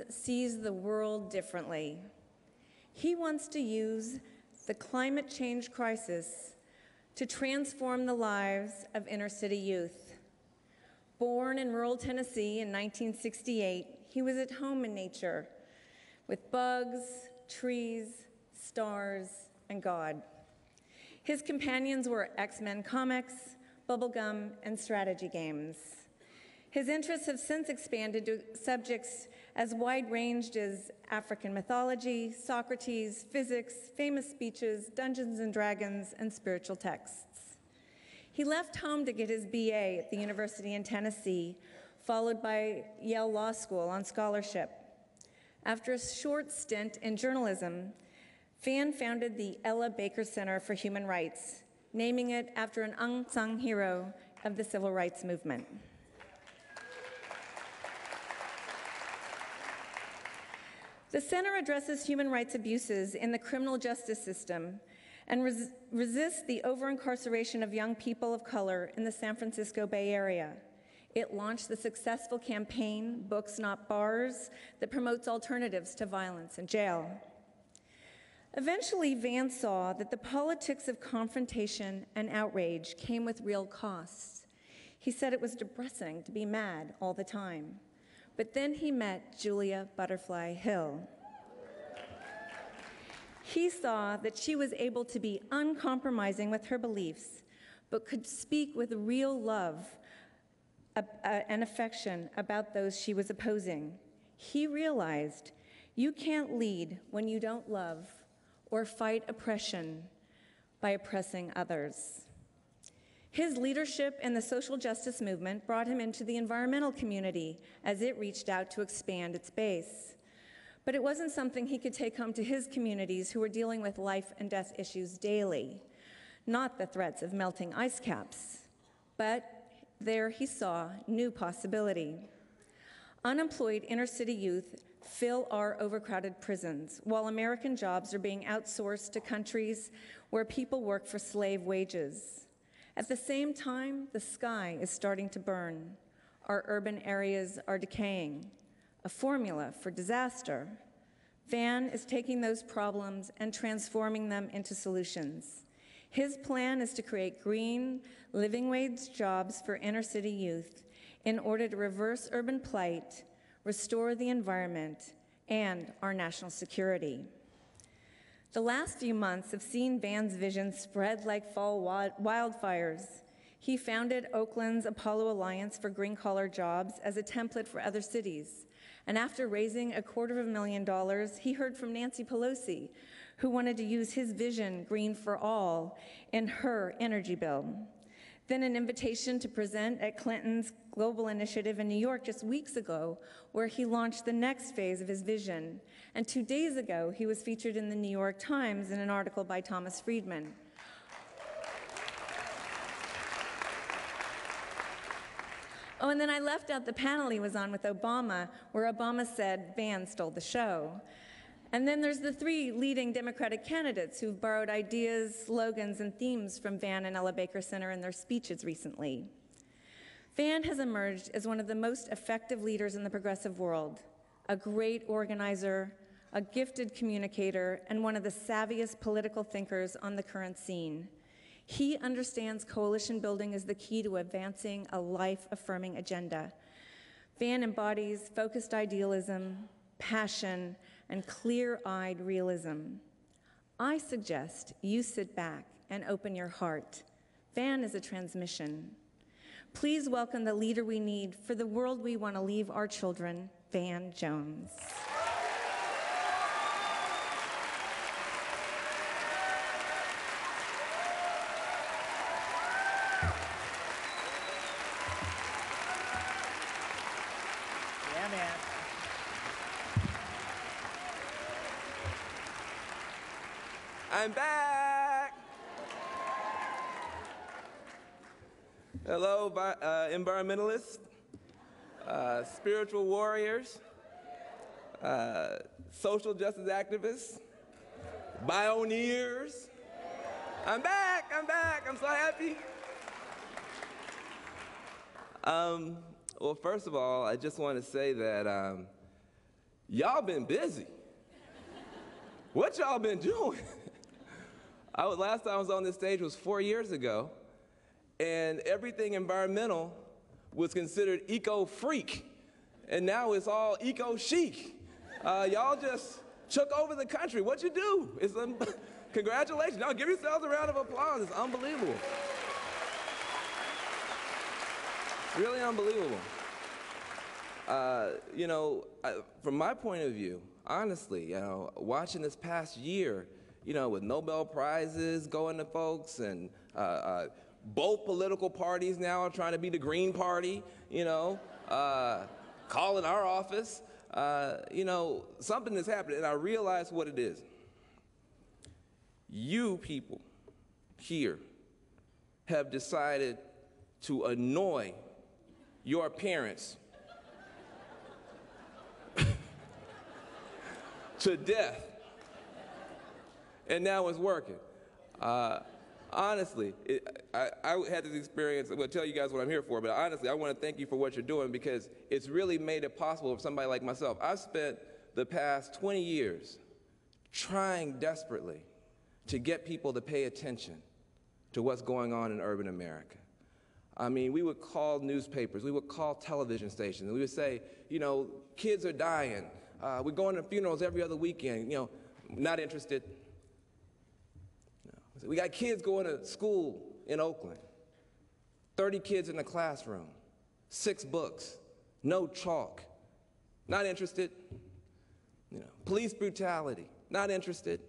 sees the world differently. He wants to use the climate change crisis to transform the lives of inner-city youth. Born in rural Tennessee in 1968, he was at home in nature with bugs, trees, stars, and God. His companions were X-Men comics, bubblegum, and strategy games. His interests have since expanded to subjects as wide-ranged as African mythology, Socrates, physics, famous speeches, Dungeons and Dragons, and spiritual texts. He left home to get his BA at the University in Tennessee, followed by Yale Law School on scholarship. After a short stint in journalism, Van founded the Ella Baker Center for Human Rights, naming it after an unsung hero of the civil rights movement. The center addresses human rights abuses in the criminal justice system and resists the over-incarceration of young people of color in the San Francisco Bay Area. It launched the successful campaign, Books Not Bars, that promotes alternatives to violence in jail. Eventually, Van saw that the politics of confrontation and outrage came with real costs. He said it was depressing to be mad all the time. But then he met Julia Butterfly Hill. He saw that she was able to be uncompromising with her beliefs, but could speak with real love and affection about those she was opposing. He realized you can't lead when you don't love or fight oppression by oppressing others. His leadership in the social justice movement brought him into the environmental community as it reached out to expand its base. But it wasn't something he could take home to his communities who were dealing with life and death issues daily, not the threats of melting ice caps. But there he saw new possibility. Unemployed inner-city youth fill our overcrowded prisons, while American jobs are being outsourced to countries where people work for slave wages. At the same time, the sky is starting to burn. Our urban areas are decaying, a formula for disaster. Van is taking those problems and transforming them into solutions. His plan is to create green, living wage jobs for inner-city youth in order to reverse urban plight, restore the environment, and our national security. The last few months have seen Van's vision spread like fall wildfires. He founded Oakland's Apollo Alliance for green-collar jobs as a template for other cities. And after raising $250,000, he heard from Nancy Pelosi, who wanted to use his vision, Green for All, in her energy bill. Then an invitation to present at Clinton's Global Initiative in New York just weeks ago, where he launched the next phase of his vision. And 2 days ago, he was featured in the New York Times in an article by Thomas Friedman. Oh, and then I left out the panel he was on with Obama, where Obama said Van stole the show. And then there's the 3 leading Democratic candidates who've borrowed ideas, slogans, and themes from Van and Ella Baker Center in their speeches recently. Van has emerged as one of the most effective leaders in the progressive world, a great organizer, a gifted communicator, and one of the savviest political thinkers on the current scene. He understands coalition building is the key to advancing a life-affirming agenda. Van embodies focused idealism, passion, and clear-eyed realism. I suggest you sit back and open your heart. Van is a transmission. Please welcome the leader we need for the world we want to leave our children, Van Jones. Yeah, man. I'm back. Hello, environmentalists, spiritual warriors, social justice activists, Bioneers. I'm back, I'm so happy. Well, first of all, I just want to say that Y'all been busy. What y'all been doing? Last time I was on this stage was 4 years ago, and everything environmental was considered eco-freak, and now it's all eco-chic. Y'all just took over the country. What you do? Congratulations. Y'all give yourselves a round of applause. It's unbelievable. Really unbelievable. From my point of view, honestly, watching this past year, with Nobel Prizes going to folks and both political parties now are trying to be the Green Party, calling our office, something has happened, and I realize what it is. You people here have decided to annoy your parents to death, and now it's working. Honestly, I had this experience. I'm going to tell you guys what I'm here for, but honestly, I want to thank you for what you're doing, because it's really made it possible for somebody like myself. I've spent the past 20 years trying desperately to get people to pay attention to what's going on in urban America. I mean, we would call newspapers, we would call television stations, and we would say, kids are dying. We're going to funerals every other weekend, not interested. No. We got kids going to school in Oakland, 30 kids in the classroom, 6 books, no chalk, not interested. Police brutality, not interested.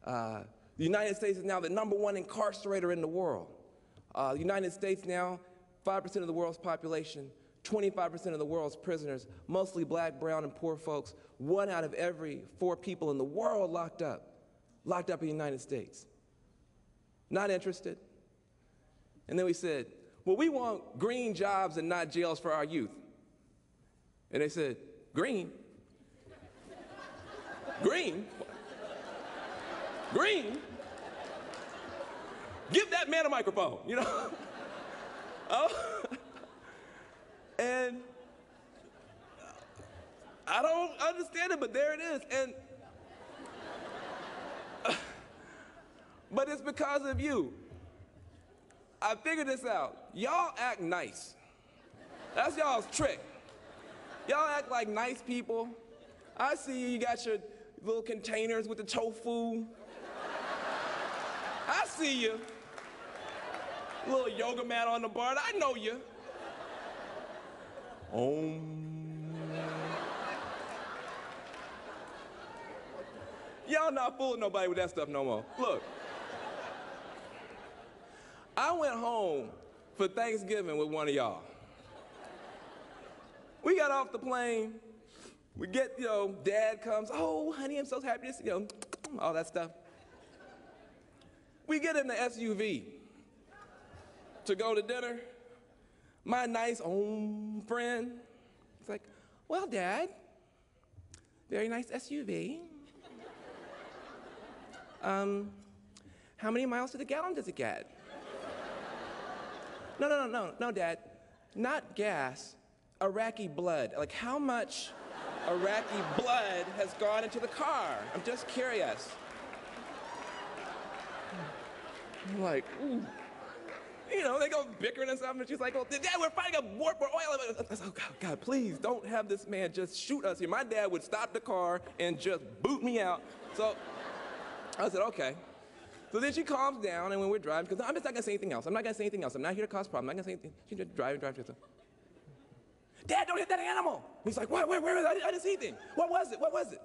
The United States is now the #1 incarcerator in the world. The United States now, 5% of the world's population, 25% of the world's prisoners, mostly black, brown, and poor folks. 1 out of every 4 people in the world locked up in the United States. Not interested. And then we said, well, we want green jobs and not jails for our youth. And they said, green? Green? Green? Give that man a microphone, Oh. And I don't understand it, but there it is. And but it's because of you. I figured this out. Y'all act nice. That's y'all's trick. Y'all act like nice people. I see you got your little containers with the tofu. I see you. Little yoga mat on the bar. I know you. Y'all not fooling nobody with that stuff no more. Look. I went home for Thanksgiving with one of y'all. We got off the plane. We get, Dad comes. Oh, honey, I'm so happy to see you. All that stuff. We get in the SUV to go to dinner. My nice friend, it's like, well, Dad, very nice SUV. How many miles to the gallon does it get? No, Dad, not gas, Iraqi blood. Like, how much Iraqi blood has gone into the car? I'm just curious. I'm like, ooh. They go bickering and stuff, and she's like, oh, Dad, we're fighting a war for oil. I said, oh, God, please don't have this man just shoot us here. My dad would stop the car and just boot me out. So I said, okay. So then she calms down, and when we're driving, because I'm just not going to say anything else. I'm not going to say anything else. I'm not here to cause problems. I'm not going to say anything. She's just driving. Dad, don't hit that animal. He's like, what? Where is it? I didn't see anything. What was it?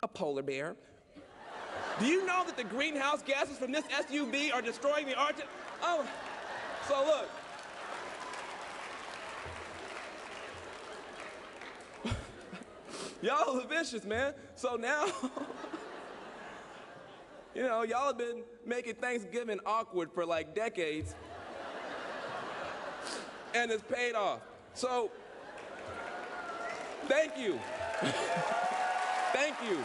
A polar bear. Do you know that the greenhouse gases from this SUV are destroying the Arctic? Oh, so look. Y'all are vicious, man. So now, y'all have been making Thanksgiving awkward for like decades. And it's paid off. So, thank you. Thank you.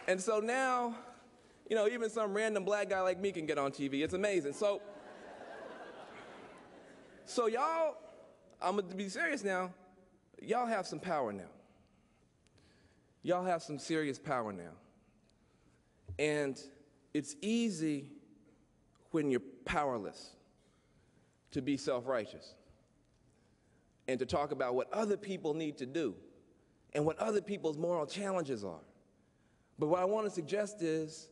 And so now, even some random black guy like me can get on TV. It's amazing. So So y'all, I'm going to be serious now, y'all have some power now. Y'all have some serious power now. And it's easy when you're powerless to be self-righteous and to talk about what other people need to do and what other people's moral challenges are. But what I want to suggest is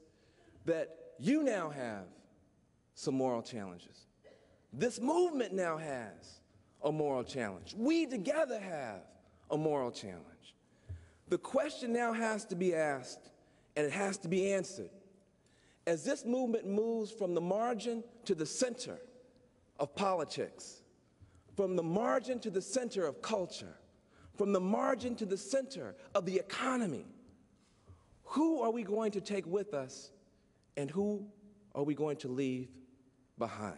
that you now have some moral challenges. This movement now has a moral challenge. We together have a moral challenge. The question now has to be asked, and it has to be answered. As this movement moves from the margin to the center of politics, from the margin to the center of culture, from the margin to the center of the economy, who are we going to take with us, and who are we going to leave behind?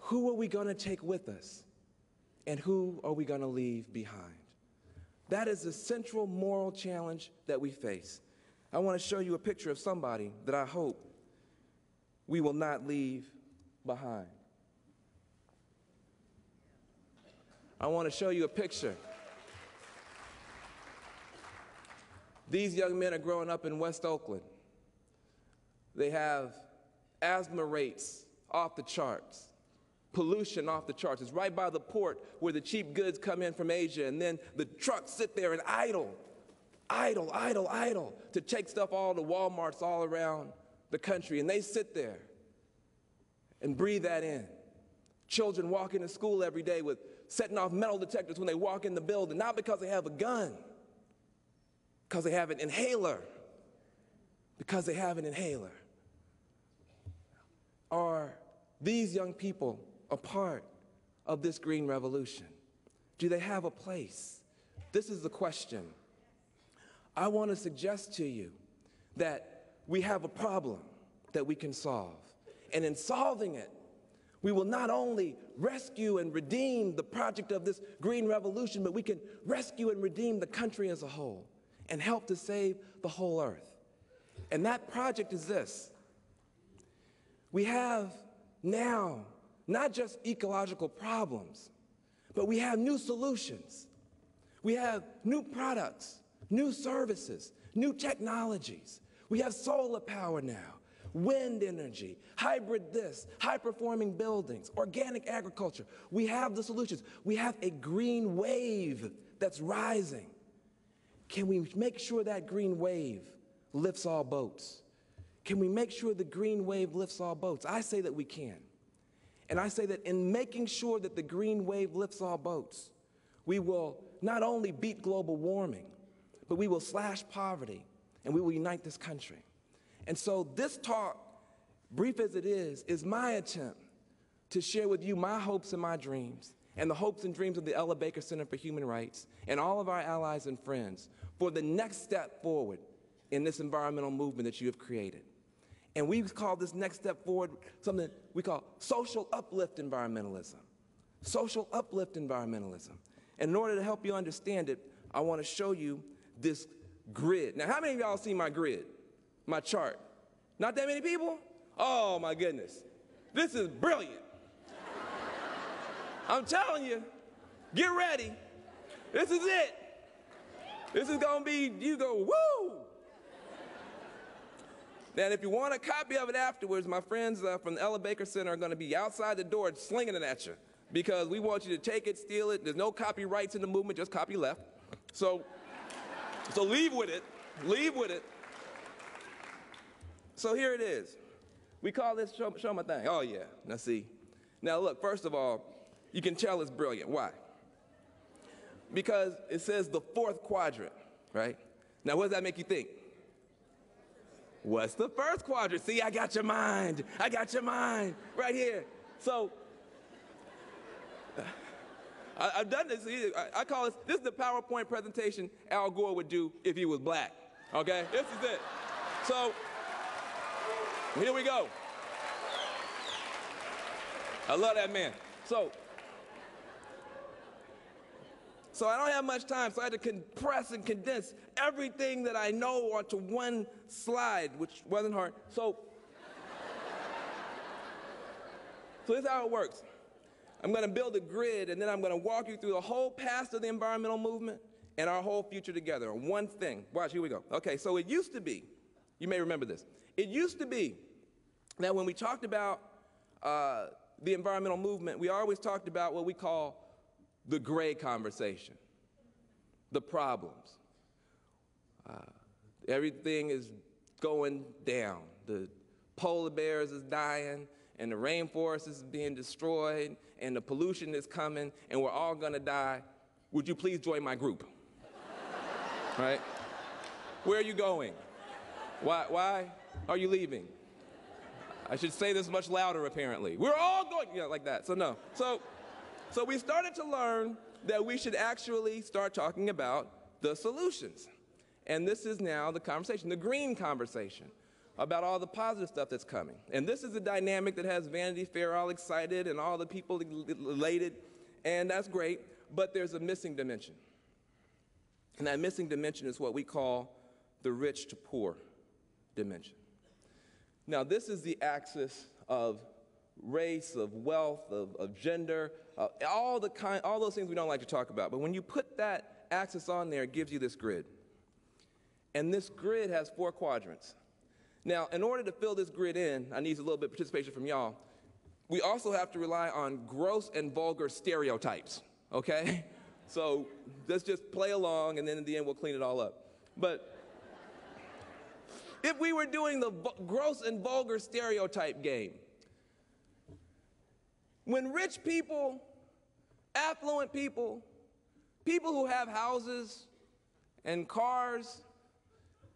Who are we going to take with us, and who are we going to leave behind? That is the central moral challenge that we face. I want to show you a picture of somebody that I hope we will not leave behind. I want to show you a picture. These young men are growing up in West Oakland. They have asthma rates off the charts, pollution off the charts. It's right by the port where the cheap goods come in from Asia, and then the trucks sit there and idle to take stuff all to Walmarts all around the country, and they sit there and breathe that in. Children walk into school every day with setting off metal detectors when they walk in the building, not because they have a gun, because they have an inhaler, because they have an inhaler. Are these young people a part of this green revolution? Do they have a place? This is the question. I want to suggest to you that we have a problem that we can solve. And in solving it, we will not only rescue and redeem the project of this green revolution, but we can rescue and redeem the country as a whole and help to save the whole earth. And that project is this. We have now not just ecological problems, but we have new solutions. We have new products, new services, new technologies. We have solar power now, wind energy, hybrid this, high-performing buildings, organic agriculture. We have the solutions. We have a green wave that's rising. Can we make sure that green wave lifts all boats? Can we make sure the green wave lifts all boats? I say that we can. And I say that in making sure that the green wave lifts all boats, we will not only beat global warming, but we will slash poverty, and we will unite this country. And so this talk, brief as it is my attempt to share with you my hopes and my dreams, and the hopes and dreams of the Ella Baker Center for Human Rights, and all of our allies and friends, for the next step forward in this environmental movement that you have created. And we call this next step forward something we call social uplift environmentalism. Social uplift environmentalism. And in order to help you understand it, I want to show you this grid. Now, how many of y'all see my grid, my chart? Not that many people? Oh, my goodness. This is brilliant. I'm telling you, get ready. This is it. This is going to be, you go, woo! Now, if you want a copy of it afterwards, my friends from the Ella Baker Center are going to be outside the door slinging it at you because we want you to take it, steal it. There's no copyrights in the movement, just copy left. So leave with it. Leave with it. So here it is. We call this show my thing. Oh, yeah. Now, see. Now, look, first of all, you can tell it's brilliant. Why? Because it says the fourth quadrant, right? Now, what does that make you think? What's the first quadrant? See, I got your mind. I got your mind right here. So I've done this. I call this is the PowerPoint presentation Al Gore would do if he was black, okay? This is it. So here we go. I love that man. So I don't have much time, so I had to compress and condense everything that I know onto one slide, which wasn't hard. So this is how it works. I'm going to build a grid, and then I'm going to walk you through the whole past of the environmental movement and our whole future together on one thing. Watch, here we go. Okay, so it used to be, you may remember this, it used to be that when we talked about the environmental movement, we always talked about what we call the gray conversation, the problems. Everything is going down. The polar bears is dying, and the rainforest is being destroyed, and the pollution is coming, and we're all gonna die. Would you please join my group? Right? Where are you going? Why are you leaving? I should say this much louder, apparently. We're all going, like that, so no. So we started to learn that we should actually start talking about the solutions. And this is now the conversation, the green conversation, about all the positive stuff that's coming. And this is a dynamic that has Vanity Fair all excited and all the people elated, and that's great, but there's a missing dimension. And that missing dimension is what we call the rich to poor dimension. Now, this is the axis of race, of wealth, of gender, all those things we don't like to talk about. But when you put that axis on there, it gives you this grid. And this grid has 4 quadrants. Now, in order to fill this grid in, I need a little bit of participation from y'all. We also have to rely on gross and vulgar stereotypes, okay? So let's just play along, and then in the end, we'll clean it all up. But if we were doing the gross and vulgar stereotype game, when rich people, affluent people, people who have houses and cars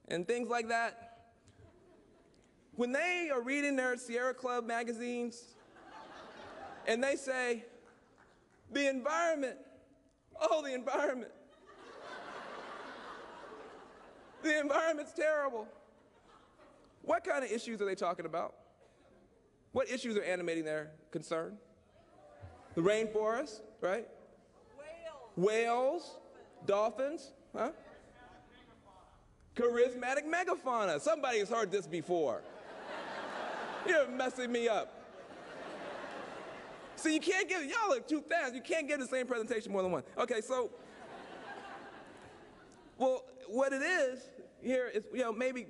and things like that, when they are reading their Sierra Club magazines and they say, the environment, oh, the environment, the environment's terrible. What kind of issues are they talking about? What issues are animating their concern? The rainforest, right? Whales, dolphins, huh? Charismatic megafauna. Somebody has heard this before. You're messing me up. See, you can't give, y'all look too fast. You can't give the same presentation more than one. Okay, so, well, what it is here is, maybe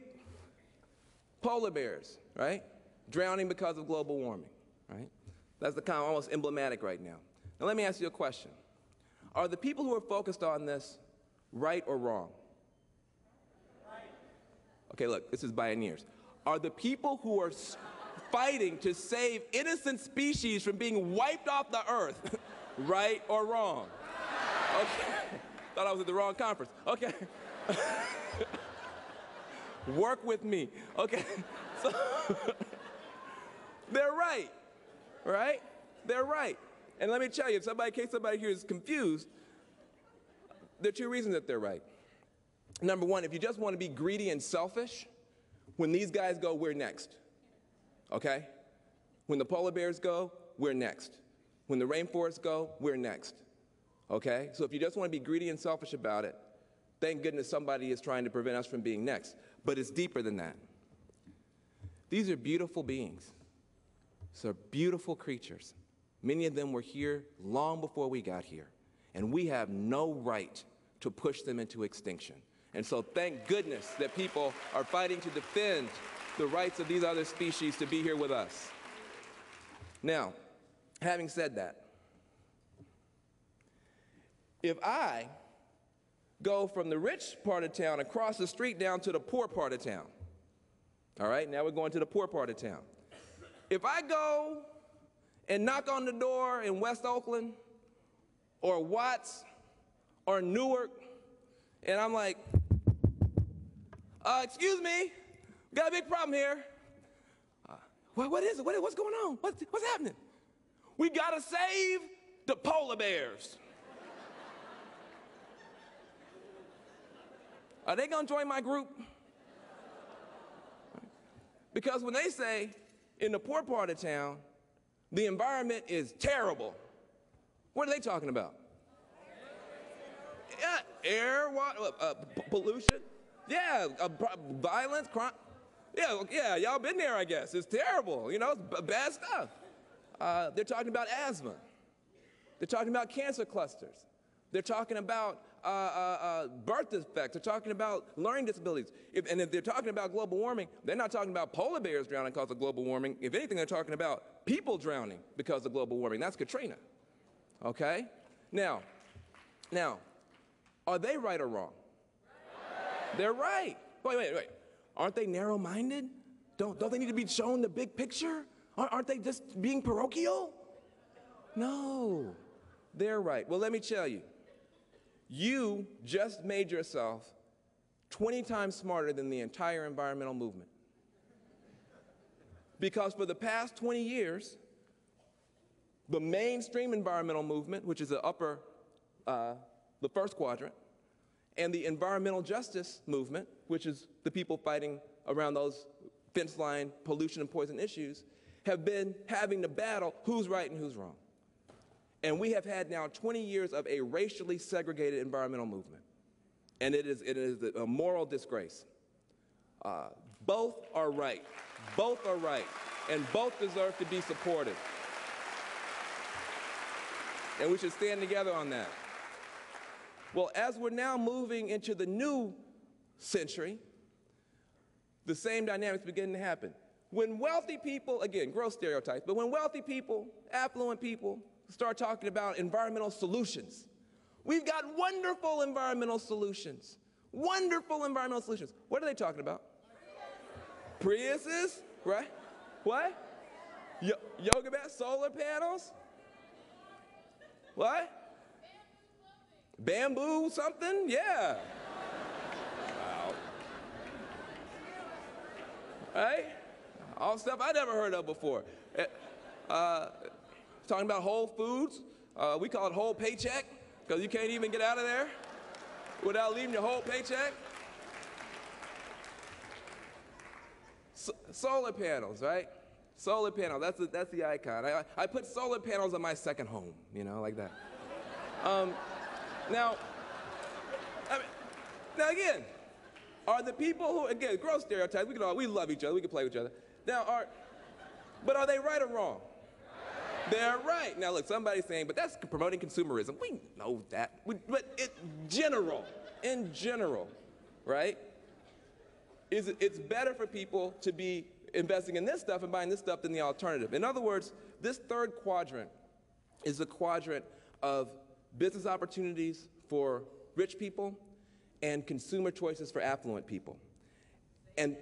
polar bears, right? Drowning because of global warming, right? That's the kind of almost emblematic right now. Now let me ask you a question. Are the people who are focused on this right or wrong? Right. Okay, look, this is Bioneers. Are the people who are fighting to save innocent species from being wiped off the earth right or wrong? Okay. Thought I was at the wrong conference. Okay. Work with me. Okay. So they're right. Right? They're right. And let me tell you, in case somebody here is confused, there are 2 reasons that they're right. Number one, if you just want to be greedy and selfish, when these guys go, we're next. Okay? When the polar bears go, we're next. When the rainforests go, we're next. Okay? So if you just want to be greedy and selfish about it, thank goodness somebody is trying to prevent us from being next. But it's deeper than that. These are beautiful beings. These are beautiful creatures. Many of them were here long before we got here. And we have no right to push them into extinction. And so thank goodness that people are fighting to defend the rights of these other species to be here with us. Now, having said that, if I go from the rich part of town across the street down to the poor part of town, all right, now we're going to the poor part of town. If I go and knock on the door in West Oakland or Watts or Newark, and I'm like, excuse me, got a big problem here. What is it? What's going on? What's happening? We gotta save the polar bears. Are they gonna join my group? Because when they say in the poor part of town, the environment is terrible, what are they talking about? Yeah, air, water, pollution, yeah, violence, crime. Yeah, y'all been there, I guess. It's terrible, it's bad stuff. They're talking about asthma. They're talking about cancer clusters. They're talking about birth defects. They're talking about learning disabilities. And if they're talking about global warming, they're not talking about polar bears drowning because of global warming. If anything, they're talking about people drowning because of global warming. That's Katrina. Okay? Now, are they right or wrong? Right. They're right. Wait. Aren't they narrow-minded? Don't they need to be shown the big picture? Aren't they just being parochial? No, they're right. Well, let me tell you. You just made yourself 20 times smarter than the entire environmental movement. Because for the past 20 years, the mainstream environmental movement, which is the first quadrant, and the environmental justice movement, which is the people fighting around those fence line pollution and poison issues, have been having to battle who's right and who's wrong. And we have had now 20 years of a racially segregated environmental movement. And it is a moral disgrace. Both are right. Both are right. And both deserve to be supported. And we should stand together on that. Well, as we're now moving into the new century, the same dynamics begin to happen. When wealthy people, again, gross stereotypes, but when wealthy people, affluent people, start talking about environmental solutions. We've got wonderful environmental solutions. Wonderful environmental solutions. What are they talking about? Priuses, right? What? Yoga mats, solar panels? What? Bamboo something? Yeah. Wow. Right? All stuff I never heard of before. Talking about Whole Foods. We call it whole paycheck because you can't even get out of there without leaving your whole paycheck. Solar panels, right? Solar panel, that's the icon. I put solar panels on my second home, you know, like that. Now again, are the people who, again, gross stereotypes, we love each other, we can play with each other. Now, but are they right or wrong? They're right. Now, look, somebody's saying, but that's promoting consumerism. We know that. But in general, right, it's better for people to be investing in this stuff and buying this stuff than the alternative. In other words, this third quadrant is the quadrant of business opportunities for rich people and consumer choices for affluent people. And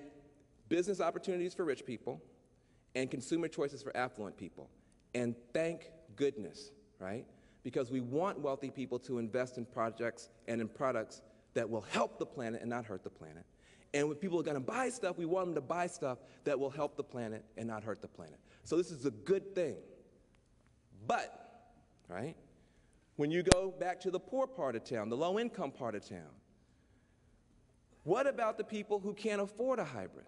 business opportunities for rich people and consumer choices for affluent people. And thank goodness, right? Because we want wealthy people to invest in projects and in products that will help the planet and not hurt the planet. And when people are going to buy stuff, we want them to buy stuff that will help the planet and not hurt the planet. So this is a good thing. But, right, when you go back to the poor part of town, the low-income part of town, what about the people who can't afford a hybrid?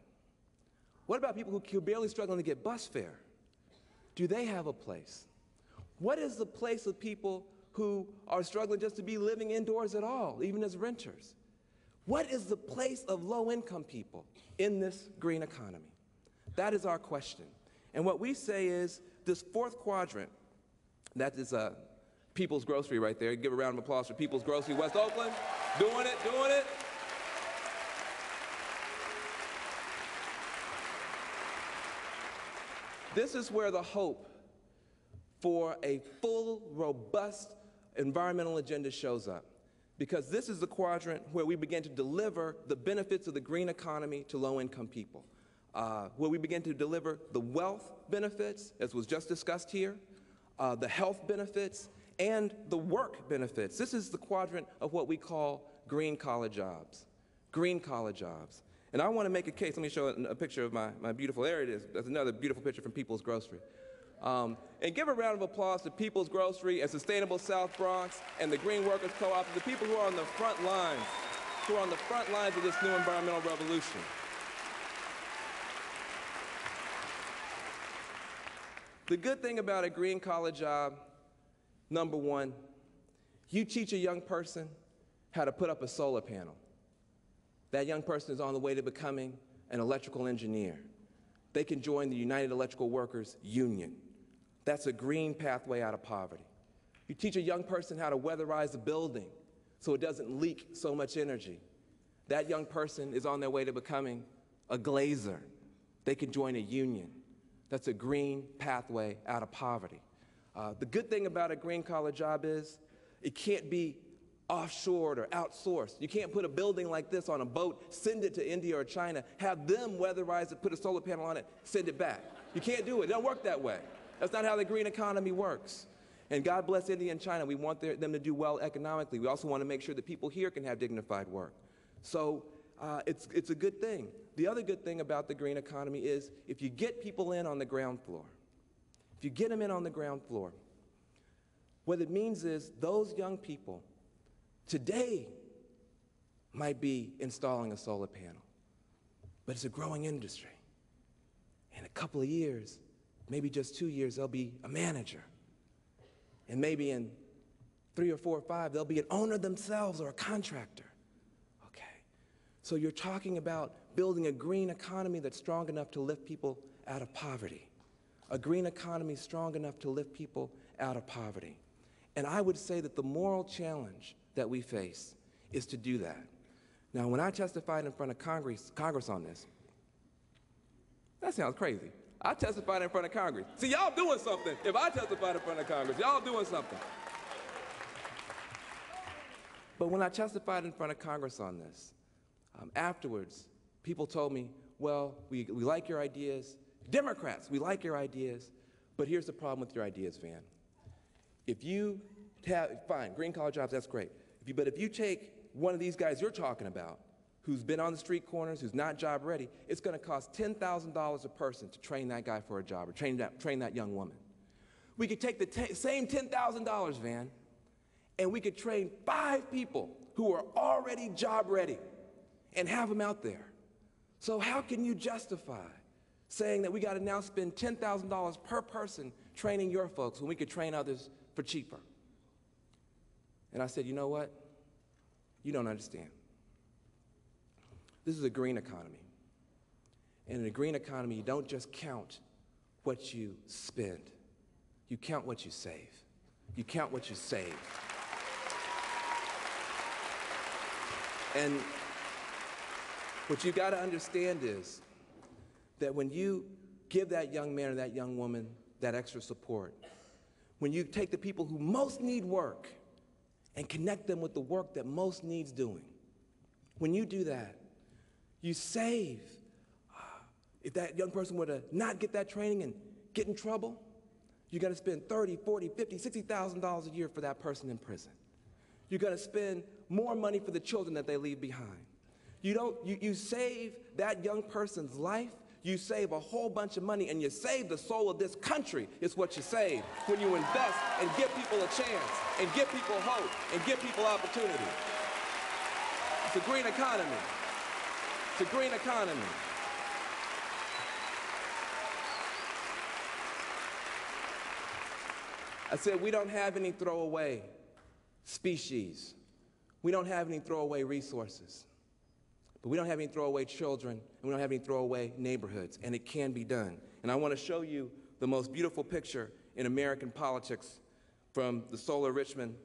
What about people who are barely struggling to get bus fare? Do they have a place? What is the place of people who are struggling just to be living indoors at all, even as renters? What is the place of low-income people in this green economy? That is our question. And what we say is this fourth quadrant, that is People's Grocery right there. Give a round of applause for People's Grocery, West Oakland. Doing it. This is where the hope for a full, robust environmental agenda shows up. Because this is the quadrant where we begin to deliver the benefits of the green economy to low-income people. Where we begin to deliver the wealth benefits, as was just discussed here, the health benefits, and the work benefits. This is the quadrant of what we call green-collar jobs. Green-collar jobs. And I want to make a case. Let me show a picture of my beautiful, there it is. That's another beautiful picture from People's Grocery. And give a round of applause to People's Grocery and Sustainable South Bronx and the Green Workers Co-op, the people who are on the front lines, of this new environmental revolution. The good thing about a green-collar job, number one, you teach a young person how to put up a solar panel. That young person is on the way to becoming an electrical engineer. They can join the United Electrical Workers Union. That's a green pathway out of poverty. You teach a young person how to weatherize a building so it doesn't leak so much energy. That young person is on their way to becoming a glazer. They can join a union. That's a green pathway out of poverty. The good thing about a green-collar job is it can't be offshored or outsourced. You can't put a building like this on a boat, send it to India or China, have them weatherize it, put a solar panel on it, send it back. You can't do it. It doesn't work that way. That's not how the green economy works. And God bless India and China. We want them to do well economically. We also want to make sure that people here can have dignified work. So it's a good thing. The other good thing about the green economy is if you get people in on the ground floor, if you get them in on the ground floor, what it means is those young people today might be installing a solar panel, but it's a growing industry. In a couple of years, maybe just 2 years, they'll be a manager. And maybe in 3 or 4 or 5, they'll be an owner themselves or a contractor. Okay. So you're talking about building a green economy that's strong enough to lift people out of poverty. A green economy strong enough to lift people out of poverty. And I would say that the moral challenge that we face is to do that. Now, when I testified in front of Congress on this, that sounds crazy. I testified in front of Congress. See, y'all doing something. If I testified in front of Congress, y'all doing something. But when I testified in front of Congress on this, afterwards, people told me, well, we like your ideas. Democrats, we like your ideas, but here's the problem with your ideas, Van. If you have, fine, green-collar jobs, that's great. But if you take one of these guys you're talking about, who's been on the street corners, who's not job ready, it's going to cost $10,000 a person to train that guy for a job or train that young woman. We could take the same $10,000, Van, and we could train 5 people who are already job ready and have them out there. So how can you justify saying that we got to now spend $10,000 per person training your folks when we could train others for cheaper? And I said, you know what? You don't understand. This is a green economy. And in a green economy, you don't just count what you spend. You count what you save. You count what you save. And what you got to understand is that when you give that young man or that young woman that extra support, when you take the people who most need work and connect them with the work that most needs doing, when you do that, you save. If that young person were to not get that training and get in trouble, you're going to spend $30,000, $40,000, $50,000, $60,000 a year for that person in prison. You're going to spend more money for the children that they leave behind. You save that young person's life, you save a whole bunch of money, and you save the soul of this country is what you save when you invest and give people a chance and give people hope and give people opportunity. It's a green economy. It's a green economy. I said we don't have any throwaway species. We don't have any throwaway resources. But we don't have any throwaway children, and we don't have any throwaway neighborhoods, and it can be done. And I want to show you the most beautiful picture in American politics from the Solar Richmond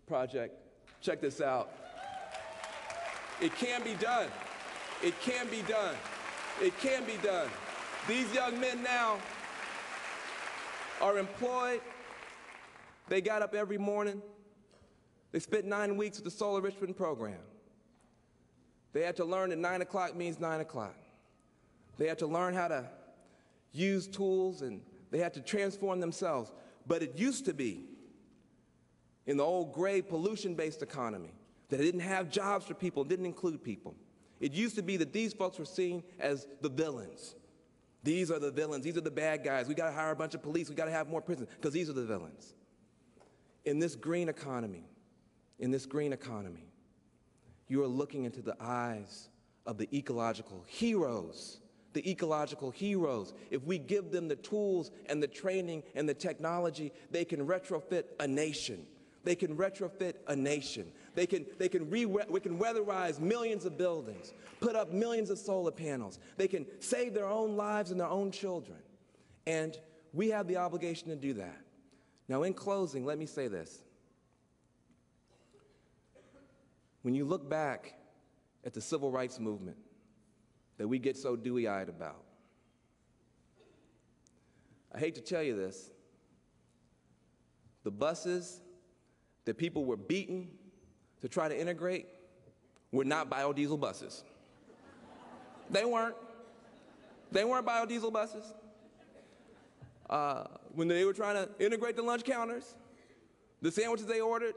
project. Check this out. It can be done. It can be done. It can be done. These young men now are employed. They got up every morning. They spent 9 weeks with the Solar Richmond program. They had to learn that 9 o'clock means 9 o'clock. They had to learn how to use tools, and they had to transform themselves. But it used to be, in the old gray pollution-based economy, that it didn't have jobs for people, it didn't include people. It used to be that these folks were seen as the villains. These are the villains. These are the bad guys. We got to hire a bunch of police. We got to have more prisons because these are the villains. In this green economy, you are looking into the eyes of the ecological heroes. The ecological heroes. If we give them the tools and the training and the technology, they can retrofit a nation. They can retrofit a nation. We can weatherize millions of buildings, put up millions of solar panels. They can save their own lives and their own children. And we have the obligation to do that. Now, in closing, let me say this. when you look back at the civil rights movement that we get so dewy-eyed about, I hate to tell you this, the buses that people were beaten to try to integrate were not biodiesel buses. They weren't. They weren't biodiesel buses. When they were trying to integrate the lunch counters, the sandwiches they ordered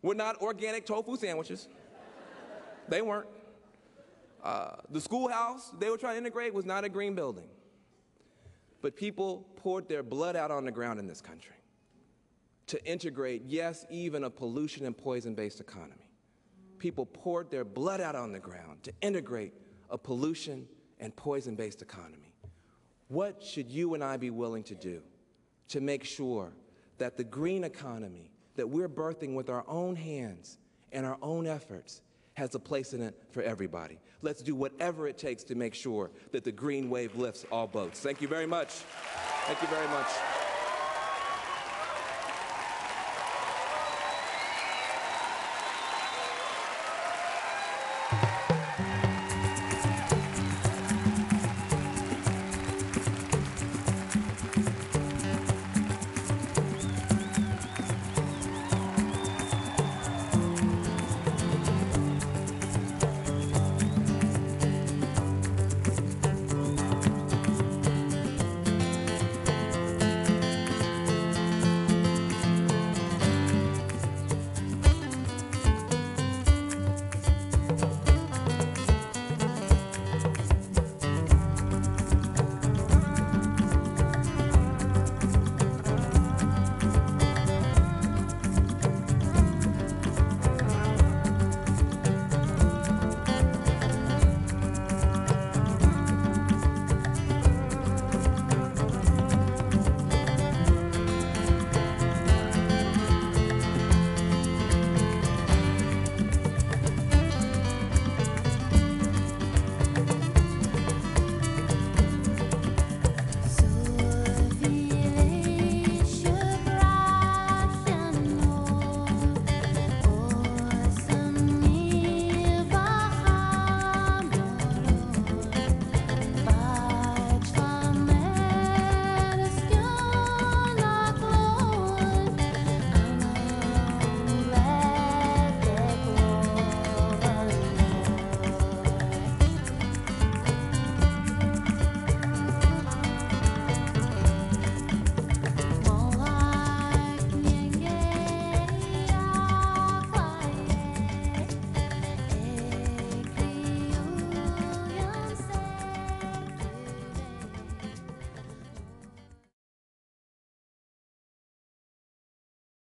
were not organic tofu sandwiches. They weren't. The schoolhouse they were trying to integrate was not a green building. But people poured their blood out on the ground in this country to integrate, yes, even a pollution and poison-based economy. People poured their blood out on the ground to integrate a pollution and poison-based economy. What should you and I be willing to do to make sure that the green economy that we're birthing with our own hands and our own efforts has a place in it for everybody? Let's do whatever it takes to make sure that the green wave lifts all boats. Thank you very much. Thank you very much.